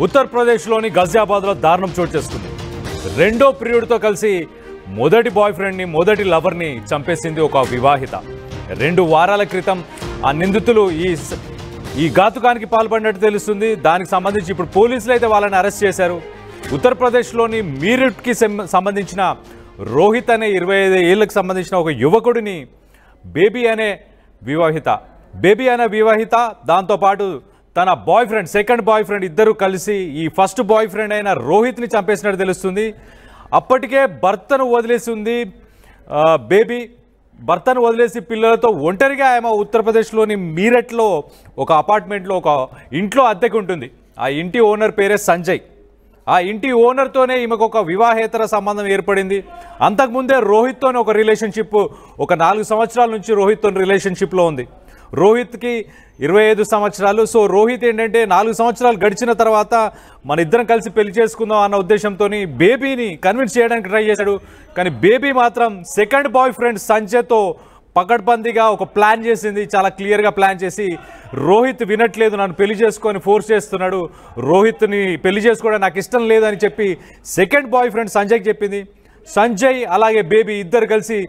ఉత్తరప్రదేశ్లోని గజియాబాద్లో దారుణం చోటు చేసుకుంది. రెండో ప్రియుడితో కలిసి మొదటి బాయ్ ఫ్రెండ్ని, మొదటి లవర్ని చంపేసింది ఒక వివాహిత. 2 వారాల క్రితం ఆ నిందితులు ఈ ఘాతుకానికి పాల్పడినట్టు తెలుస్తుంది. దానికి సంబంధించి ఇప్పుడు పోలీసులు అయితే వాళ్ళని అరెస్ట్ చేశారు. ఉత్తరప్రదేశ్లోని మీరట్కి సంబంధించిన రోహిత్ అనే 25 ఏళ్లకు సంబంధించిన ఒక యువకుడిని బేబీ అనే వివాహిత దాంతోపాటు తన boy friend, second boy friend ఇద్దరు కలిసి ఈ ఫస్ట్ బాయ్ ఫ్రెండ్ అయిన రోహిత్ని చంపేసినట్టు తెలుస్తుంది. అప్పటికే భర్తను వదిలేసి ఉంది బేబీ. భర్తను వదిలేసి పిల్లలతో ఒంటరిగా ఆమె ఉత్తరప్రదేశ్లోని మీరట్లో ఒక అపార్ట్మెంట్లో ఒక ఇంట్లో అద్దెకు ఉంటుంది. ఆ ఇంటి ఓనర్ పేరే సంజయ్. ఆ ఇంటి ఓనర్తోనే ఈమెకు ఒక వివాహేతర సంబంధం ఏర్పడింది. అంతకుముందే రోహిత్తోనే ఒక రిలేషన్షిప్, ఒక 4 సంవత్సరాల నుంచి రోహిత్తో రిలేషన్షిప్లో ఉంది. రోహిత్కి 25 సంవత్సరాలు. సో రోహిత్ ఏంటంటే 4 సంవత్సరాలు గడిచిన తర్వాత మన ఇద్దరం కలిసి పెళ్లి చేసుకుందాం అన్న ఉద్దేశంతో బేబీని కన్విన్స్ చేయడానికి ట్రై చేశాడు. కానీ బేబీ మాత్రం సెకండ్ బాయ్ ఫ్రెండ్ సంజయ్తో పకడ్బందీగా ఒక ప్లాన్ చేసింది. చాలా క్లియర్గా ప్లాన్ చేసి రోహిత్ వినట్లేదు, నన్ను పెళ్లి చేసుకొని ఫోర్స్ చేస్తున్నాడు, రోహిత్ని పెళ్లి చేసుకోవడం నాకు ఇష్టం లేదని చెప్పి సెకండ్ బాయ్ ఫ్రెండ్ సంజయ్కి చెప్పింది. సంజయ్ అలాగే బేబీ ఇద్దరు కలిసి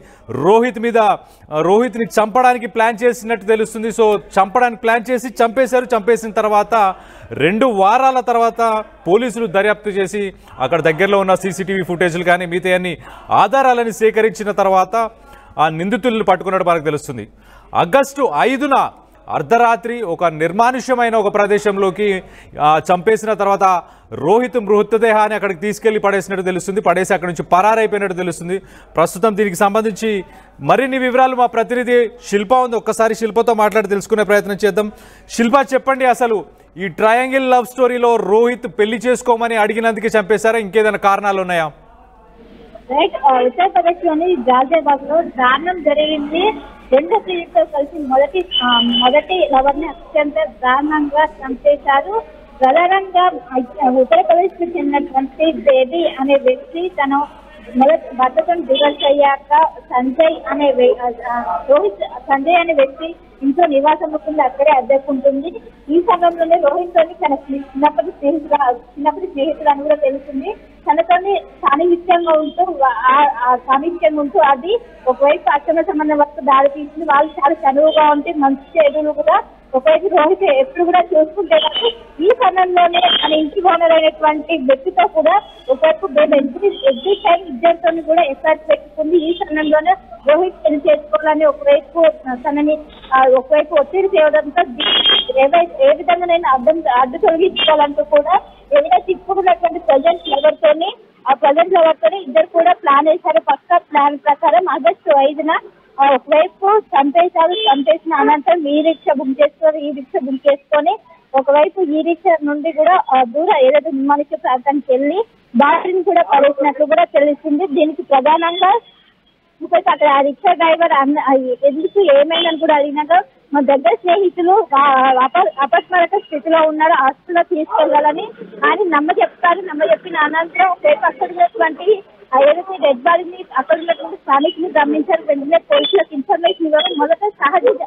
రోహిత్ని చంపడానికి ప్లాన్ చేసినట్టు తెలుస్తుంది. సో చంపడానికి ప్లాన్ చేసి చంపేశారు. చంపేసిన తర్వాత 2 వారాల తర్వాత పోలీసులు దర్యాప్తు చేసి అక్కడ దగ్గరలో ఉన్న సీసీటీవీ ఫుటేజ్లు కానీ మిగతా అన్ని ఆధారాలని సేకరించిన తర్వాత ఆ నిందితులను పట్టుకున్నట్టు మనకు తెలుస్తుంది. ఆగస్టు 5న అర్ధరాత్రి ఒక నిర్మానుష్యమైన ఒక ప్రదేశంలోకి చంపేసిన తర్వాత రోహిత్ మృతదేహాన్ని అక్కడికి తీసుకెళ్లి పడేసినట్టు తెలుస్తుంది. పడేసి అక్కడి నుంచి పరారైపోయినట్టు తెలుస్తుంది. ప్రస్తుతం దీనికి సంబంధించి మరిన్ని వివరాలు మా ప్రతినిధి శిల్ప ఉంది. ఒక్కసారి శిల్పతో మాట్లాడి తెలుసుకునే ప్రయత్నం చేద్దాం. శిల్ప, చెప్పండి, అసలు ఈ ట్రయాంగిల్ లవ్ స్టోరీలో రోహిత్ పెళ్లి చేసుకోమని అడిగినందుకే చంపేశారా, ఇంకేదైనా కారణాలు ఉన్నాయా? ఉత్తరప్రదేశ్ లోని గాజియాబాద్ లో దారుణం జరిగింది. 2 ప్రియులతో కలిసి మొదటి లవర్ ని అత్యంత దారుణంగా చంపేశారు. ప్రధానంగా ఉత్తరప్రదేశ్ కు చెందినటువంటి బేబీ అనే వ్యక్తి తన భర్తతో డివోర్స్ అయ్యాక సంజయ్ అనే వ్యక్తి ఇంట్లో నివాసం ఉంటుంది, అక్కడే అద్దెకుంటుంది. ఈ సమయంలోనే రోహిత్ తోని తన చిన్నప్పటి స్నేహితుడు అని కూడా తెలుస్తుంది. తనతోని సాన్నిహిత్యంగా ఉంటూ అది ఒకవైపు అక్రమ సంబంధం వరకు దారి తీసింది. వాళ్ళు చాలా చనువుగా ఉంటే మంచి చెడులు కూడా ఒకవైపు రోహిత్ ఎప్పుడు కూడా చూసుకుంటే ఈ సమయంలోనే తన ఇంటి ఓనర్ అయినటువంటి వ్యక్తితో కూడా ఒకవైపు ఎవ్రీ టైం ఇద్దరితో కూడా ఎఫ్ఐఆర్ పెట్టుకుంది. ఈ సమయంలోనే రోహిత్ పెళ్లి చేసుకోవాలని ఒకవైపు ఒత్తిడి చేయడంతో ఏ విధంగా నేను అడ్డు తొలగించుకోవాలంటూ కూడా ఎవరైతే ఇప్పుడున్నటువంటి ప్రజెంట్ లవర్తోని ఇద్దరు కూడా ప్లాన్ వేశారు. పక్కా ప్లాన్ ప్రకారం ఆగస్టు 5న ఒకవైపు చంపేసిన అనంతరం ఈ రిక్షా బుక్ చేసుకొని ఒకవైపు ఈ రిక్షా నుండి కూడా దూరం ఏదైతే నిర్మానుష్య ప్రాంతానికి వెళ్ళి బాటిని కూడా పడేసినట్లు కూడా తెలుస్తుంది. దీనికి ప్రధానంగా అక్కడ ఆ రిక్షా డ్రైవర్ ఎందుకు ఏమైందని కూడా అడిగినాక మా దగ్గర స్నేహితులు అపస్మారక స్థితిలో ఉన్నారు, ఆస్తులో తీసుకెళ్లాలని ఆయన నమ్మజెప్పిన అనంతరం అక్కడ ఉన్నటువంటి ఏదైతే డెడ్ బాడీని అక్కడ ఉన్నటువంటి స్థానికులు గమనించారు. వెంటనే పోలీసులకు ఇన్ఫర్మేషన్ ఇవ్వడం మొదట సహజంగా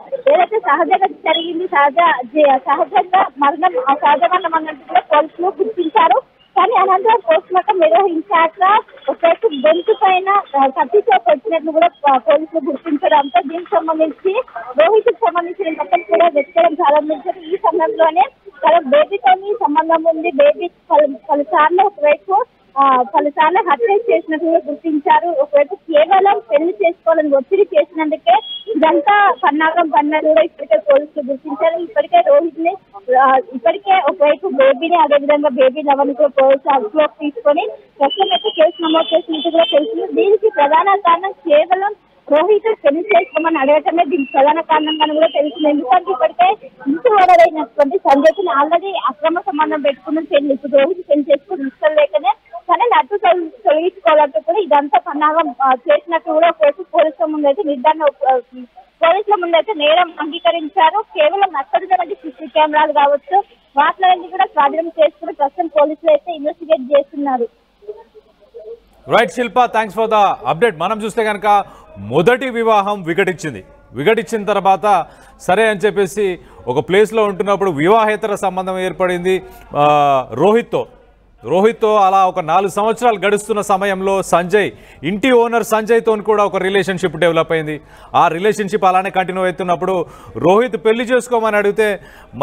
జరిగింది, సహజంగా సహజ మరణం అన్నట్టుగా పోలీసులు గుర్తించారు. కానీ అనంతరం పోస్ట్ మార్టం నిర్వహించాక ఒకవైపు గొంతు పైన కత్తితో వచ్చినట్లు కూడా పోలీసులు గుర్తించడంతో దీనికి సంబంధించి రోహిత్కి సంబంధించిన మొత్తం కూడా వెతకడం ప్రారంభించారు. ఈ సమయంలోనే తన బేబీతోని సంబంధం ఉంది. బేబీ పలుసార్లు హత్య చేసినట్లు గుర్తించారు. ఒకవైపు కేవలం పెళ్లి చేసుకోవాలని ఒత్తిడి చేసినందుకే ఇదంతా పన్నాగం పన్నది కూడా ఇప్పటికే పోలీసులు గుర్తించారు. ఇప్పటికే ఒకవైపు బేబీని అదేవిధంగా బేబీ లవర్ని కూడా పోలీసులు అదుపులోకి తీసుకొని ప్రస్తుతం అయితే కేసు నమోదు చేసినట్టు కూడా తెలిసింది. దీనికి ప్రధాన కారణం కేవలం రోహిత్ పెళ్లి చేసుకోమని అడగటమే దీనికి ప్రధాన కారణంగా కూడా తెలిసింది. ఎందుకంటే ఇప్పటికే ఇంటి ఓనర్ అయినటువంటి సంజయ్కి ఆల్రెడీ అక్రమ సంబంధం పెట్టుకున్న పెళ్లి ఇప్పుడు రోహిత్ పెళ్లి చేసుకుని ఇష్టం లేకనే కానీ అడ్డు తొలగించుకోవాలంటూ కూడా ఇదంతా పన్నాగం చేసినట్టు కూడా పోలీసుల ముందైతే నేరం అంగీకరించారు. కేవలం అక్కడున్నటువంటి సీసీ కెమెరాలు కావచ్చు వాటిని కూడా స్వాధీనం చేసుకుని ప్రస్తుతం పోలీసులు అయితే ఇన్వెస్టిగేట్ చేస్తున్నారు. Right Shilpa, thanks for the update. మనం చూస్తే కనుక మొదటి వివాహం వికటించింది. విఘటించిన తర్వాత సరే అని చెప్పేసి ఒక ప్లేస్లో ఉంటున్నప్పుడు వివాహేతర సంబంధం ఏర్పడింది రోహిత్తో అలా ఒక 4 సంవత్సరాలు గడుస్తున్న సమయంలో సంజయ్ ఇంటి ఓనర్ సంజయ్తో కూడా ఒక రిలేషన్షిప్ డెవలప్ అయింది. ఆ రిలేషన్షిప్ అలానే కంటిన్యూ అవుతున్నప్పుడు రోహిత్ పెళ్లి చేసుకోమని అడిగితే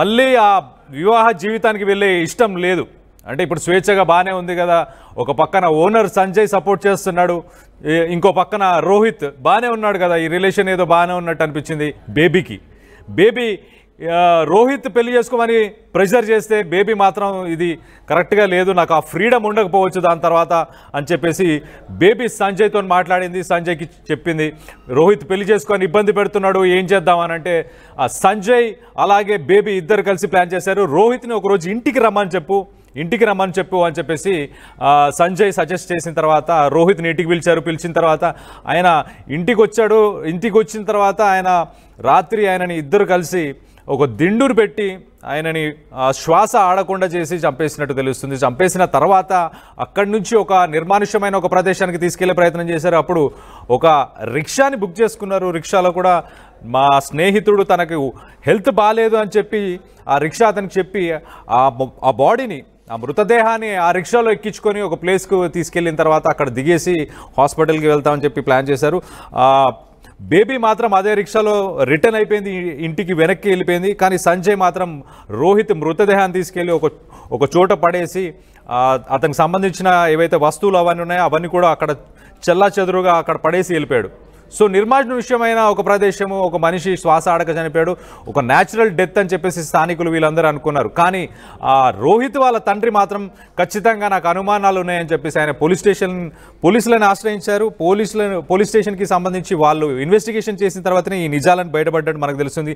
మళ్ళీ ఆ వివాహ జీవితానికి వెళ్ళే ఇష్టం లేదు. అంటే ఇప్పుడు స్వేచ్ఛగా బాగానే ఉంది కదా, ఒక పక్కన ఓనర్ సంజయ్ సపోర్ట్ చేస్తున్నాడు, ఇంకో పక్కన రోహిత్ బాగానే ఉన్నాడు కదా, ఈ రిలేషన్ ఏదో బాగానే ఉన్నట్టు అనిపించింది బేబీ రోహిత్ పెళ్లి చేసుకోమని ప్రెషర్ చేస్తే బేబీ మాత్రం ఇది కరెక్ట్గా లేదు, నాకు ఆ ఫ్రీడమ్ ఉండకపోవచ్చు దాని తర్వాత అని చెప్పేసి బేబీ సంజయ్తో మాట్లాడింది. సంజయ్కి చెప్పింది రోహిత్ పెళ్లి చేసుకొని ఇబ్బంది పెడుతున్నాడు, ఏం చేద్దామని అంటే ఆ సంజయ్ అలాగే బేబీ ఇద్దరు కలిసి ప్లాన్ చేశారు. రోహిత్ని ఒకరోజు ఇంటికి రమ్మని చెప్పు అని చెప్పేసి సంజయ్ సజెస్ట్ చేసిన తర్వాత రోహిత్ని ఇంటికి పిలిచిన తర్వాత ఆయన ఇంటికి వచ్చిన తర్వాత ఆయన రాత్రి ఆయనని ఇద్దరు కలిసి ఒక దిండును పెట్టి ఆయనని శ్వాస ఆడకుండా చేసి చంపేసినట్టు తెలుస్తుంది. చంపేసిన తర్వాత అక్కడి నుంచి ఒక నిర్మానుష్యమైన ఒక ప్రదేశానికి తీసుకెళ్లే ప్రయత్నం చేశారు. అప్పుడు ఒక రిక్షాని బుక్ చేసుకున్నారు. రిక్షాలో కూడా మా స్నేహితుడు తనకు హెల్త్ బాగాలేదు అని చెప్పి ఆ రిక్షా అతనికి చెప్పి ఆ బాడీని ఆ మృతదేహాన్ని ఆ రిక్షాలో ఎక్కించుకొని ఒక ప్లేస్కు తీసుకెళ్ళిన తర్వాత అక్కడ దిగేసి హాస్పిటల్కి వెళ్తామని చెప్పి ప్లాన్ చేశారు. బేబీ మాత్రం అదే రిక్షాలో రిటర్న్ అయిపోయింది, ఇంటికి వెనక్కి వెళ్ళిపోయింది. కానీ సంజయ్ మాత్రం రోహిత్ మృతదేహాన్ని తీసుకెళ్ళి ఒక చోట పడేసి అతనికి సంబంధించిన ఏవైతే వస్తువులు అవన్నీ ఉన్నాయో అవన్నీ కూడా అక్కడ చెల్లాచెదురుగా అక్కడ పడేసి వెళ్ళిపోయాడు. సో నిర్మానుష్యమైన ఒక ప్రదేశము, ఒక మనిషి శ్వాస ఆడక చనిపోయాడు, ఒక న్యాచురల్ డెత్ అని చెప్పేసి స్థానికులు వీళ్ళందరూ అనుకున్నారు. కానీ రోహిత్ వాళ్ళ తండ్రి మాత్రం ఖచ్చితంగా నాకు అనుమానాలు ఉన్నాయని చెప్పేసి ఆయన పోలీసులను ఆశ్రయించారు. పోలీస్ స్టేషన్కి సంబంధించి వాళ్ళు ఇన్వెస్టిగేషన్ చేసిన తర్వాతనే ఈ నిజాలను బయటపడ్డట్టు మనకు తెలుస్తుంది.